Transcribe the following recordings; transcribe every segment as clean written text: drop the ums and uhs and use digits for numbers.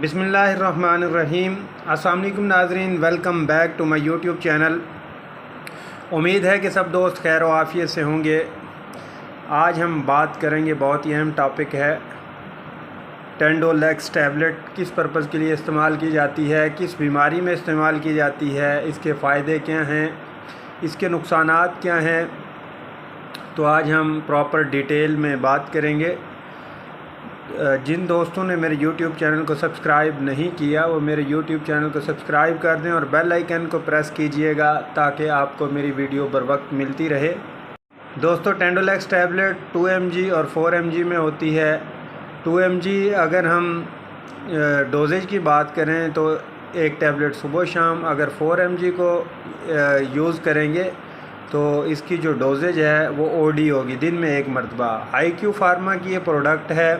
بسم اللہ الرحمن الرحیم۔ السلام علیکم ناظرین، welcome back to my YouTube channel. امید ہے کہ سب دوست خیر و عافیت سے ہوں گے۔ آج ہم بات کریں گے، بہت ہی اہم ٹاپک ہے، ٹینڈولیکس ٹیبلٹ کس پرپز کے لیے استعمال کی جاتی ہے، کس بیماری میں استعمال کی جاتی ہے، اس کے فائدے کیا ہیں، اس کے نقصانات کیا ہیں۔ تو آج ہم پراپر ڈیٹیل میں بات کریں گے۔ جن دوستوں نے میرے یوٹیوب چینل کو سبسکرائب نہیں کیا وہ میرے یوٹیوب چینل کو سبسکرائب کر دیں اور بیل آئیکن کو پریس کیجئے گا تاکہ آپ کو میری ویڈیو بر وقت ملتی رہے۔ دوستو، ٹینڈولیکس ٹیبلٹ 2 mg اور 4 mg میں ہوتی ہے۔ 2 mg اگر ہم ڈوزیج کی بات کریں تو ایک ٹیبلٹ صبح شام، اگر 4 mg کو یوز کریں گے تو اس کی جو ڈوزیج ہے وہ OD ہوگی، دن میں 1 مرتبہ۔ IQ فارما کی یہ پروڈکٹ ہے۔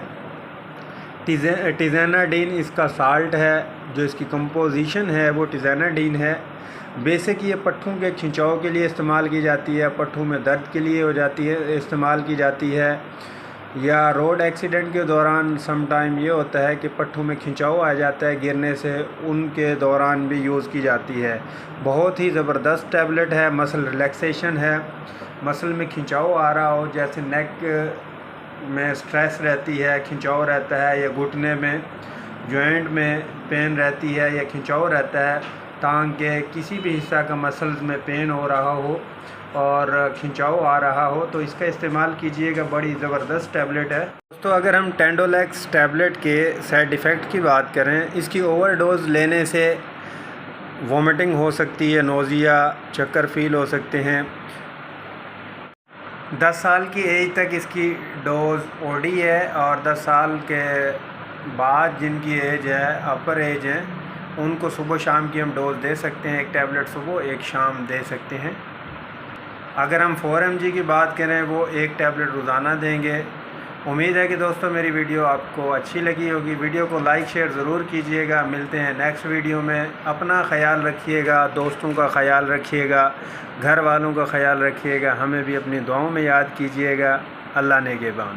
ٹیزیناڈین اس کا سالٹ ہے، جو اس کی کمپوزیشن ہے وہ ٹیزیناڈین ہے۔ بیسک یہ پٹھوں کے کھنچاؤ کے لیے استعمال کی جاتی ہے، پٹھوں میں درد کے لیے استعمال کی جاتی ہے، یا روڈ ایکسیڈنٹ کے دوران سم ٹائم یہ ہوتا ہے کہ پٹھوں میں کھنچاؤ آ جاتا ہے گرنے سے، ان کے دوران بھی یوز کی جاتی ہے۔ بہت ہی زبردست ٹیبلٹ ہے، مسل ریلیکسیشن ہے۔ مسل میں کھنچاؤ آ رہا ہو، جیسے نیک میں سٹریس رہتی ہے، کھنچاؤ رہتا ہے، یا گھٹنے میں جوائنٹ میں پین رہتی ہے یا کھنچاؤ رہتا ہے، ٹانگ کے کسی بھی حصہ کا مسلز میں پین ہو رہا ہو اور کھنچاؤ آ رہا ہو تو اس کا استعمال کیجئے گا، بڑی زبردست ٹیبلٹ ہے۔ تو اگر ہم ٹینڈولیکس ٹیبلٹ کے سائیڈ ایفیکٹ کی بات کریں، اس کی اوور ڈوز لینے سے وومٹنگ ہو سکتی ہے، نوزیا، چکر فیل ہو سکتے ہیں۔ 10 سال کی ایج تک اس کی ڈوز OD ہے، اور 10 سال کے بعد جن کی ایج ہے، اپر ایج ہے، ان کو صبح شام کی ہم ڈوز دے سکتے ہیں، ایک ٹیبلٹ صبح ایک شام دے سکتے ہیں۔ اگر ہم 4 mg کی بات کریں، وہ ایک ٹیبلٹ روزانہ دیں گے۔ امید ہے کہ دوستوں میری ویڈیو آپ کو اچھی لگی ہوگی۔ ویڈیو کو لائک شیئر ضرور کیجئے گا۔ ملتے ہیں نیکسٹ ویڈیو میں۔ اپنا خیال رکھیے گا، دوستوں کا خیال رکھیے گا، گھر والوں کا خیال رکھیے گا، ہمیں بھی اپنی دعاؤں میں یاد کیجئے گا۔ اللہ نگہبان۔